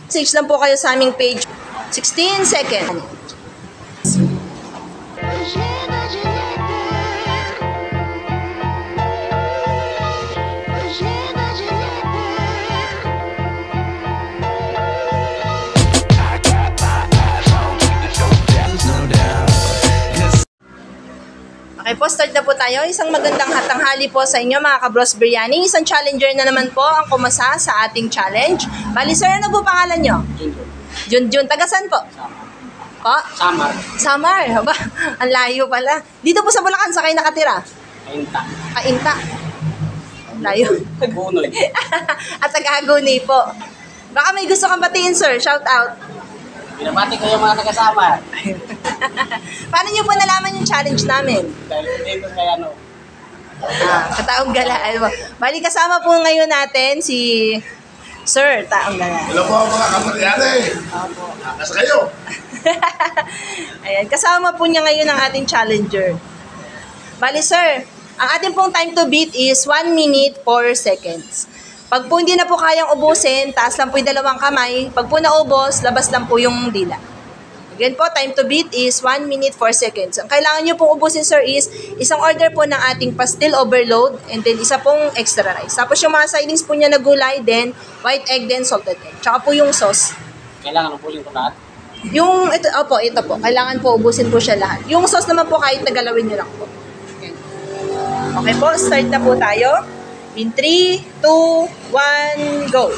Message lang po kayo sa aming page. 16 seconds. Okay po, start na po tayo. Isang magandang hatanghali po sa inyo mga ka-Bros Biryani. Isang challenger na naman po ang kumasa sa ating challenge. Bali sir, ano po pangalan nyo? Junjun. Taga saan po? Po? Samar. Samar. Ba? Ang layo pala. Dito po sa Bulacan, sa kayo nakatira? Kainta. Kainta. Layo. Tagunoy. At taga-Hagunay po. Baka may gusto kang batiin sir, shout out. Binabati ko yung mga taga-Samar. Paano nyo po nalaman yung challenge namin? Dahil dito kay ano. Kataong galaan mo. Bali kasama po ngayon natin si Sir Taong Galaan. Hello po mga kapalyari. Opo. Nasa kayo. Ayan, kasama po niya ngayon ang ating challenger. Bali sir, ang ating pong time to beat is 1 minute 4 seconds. Pag po hindi na po kayang ubusin, taas lang po yung dalawang kamay. Pag po naubos, labas lang po yung dila. Again po, time to beat is 1 minute 4 seconds. Ang kailangan nyo pong ubusin sir is isang order po ng ating pastil overload and then isa pong extra rice. Tapos yung mga sidings po niya na gulay, then white egg, then salted egg. Tsaka po yung sauce. Kailangan upusin ko lahat. Yung, ito po. Kailangan po ubusin po siya lahat. Yung sauce naman po kahit nagalawin nyo lang po. Okay po, start na po tayo. In 3, 2, 1, go!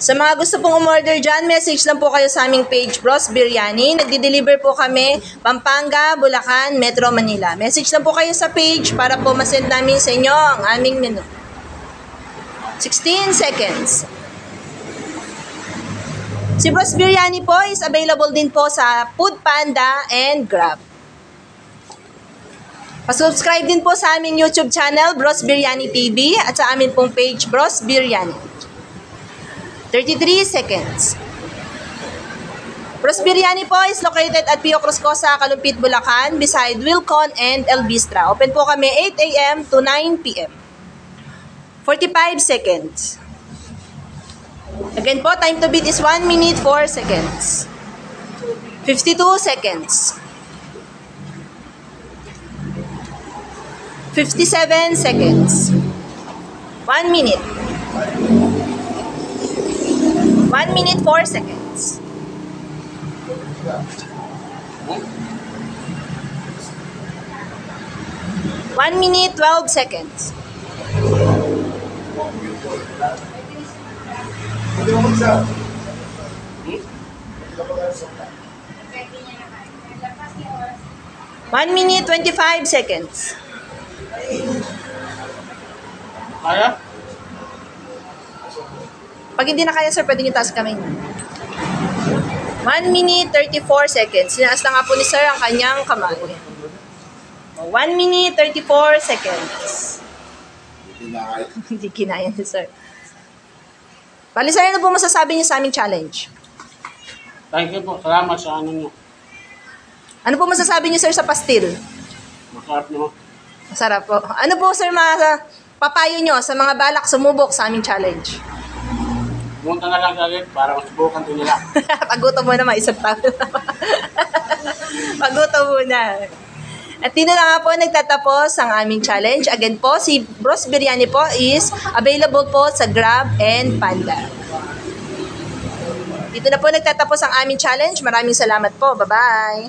Sa mga gusto pong umorder dyan, message lang po kayo sa aming page, Bros Biryani. Nagdi-deliver po kami, Pampanga, Bulacan, Metro Manila. Message lang po kayo sa page para po masend namin sa inyo ang aming menu. 16 seconds. Si Bros Biryani po is available din po sa Foodpanda and Grab. Pa-subscribe din po sa aming YouTube channel, Bros Biryani TV, at sa amin pong page, Bros Biryani. 33 seconds. Bros Biryani po is located at Pio Cruz Cosa, Kalumpit, Bulacan, beside Wilcon and El Bistra. Open po kami 8 a.m. to 9 p.m. 45 seconds. Again po, time to beat is 1 minute 4 seconds. 52 seconds. 57 seconds. 1 minute. 1 minute 4 seconds. 1 minute 12 seconds. Hindi mo mag-isa. 1 minute 25 seconds. Kaya? Pag hindi na kaya, sir, pwede nyo taas kamay niyo. 1 minute 34 seconds. Sinaas na nga po ni sir ang kanyang kamay. 1 minute 34 seconds. Hindi kinaya ni sir. Bali, sir, ano po masasabi niyo sa aming challenge? Thank you po. Salamat sa ano nyo. Ano po masasabi niyo, sir, sa pastil? Masarap nyo. Masarap po. Ano po, sir, papayo nyo sa mga balak sumubok sa aming challenge? Pumunta na lang agad para masubukan din nila. Pagutom muna, maisang tao. Pagutom muna. At dito na nga po nagtatapos ang aming challenge. Again po, si Bros Biryani po is available po sa Grab and Panda. Dito na po nagtatapos ang aming challenge. Maraming salamat po. Bye-bye!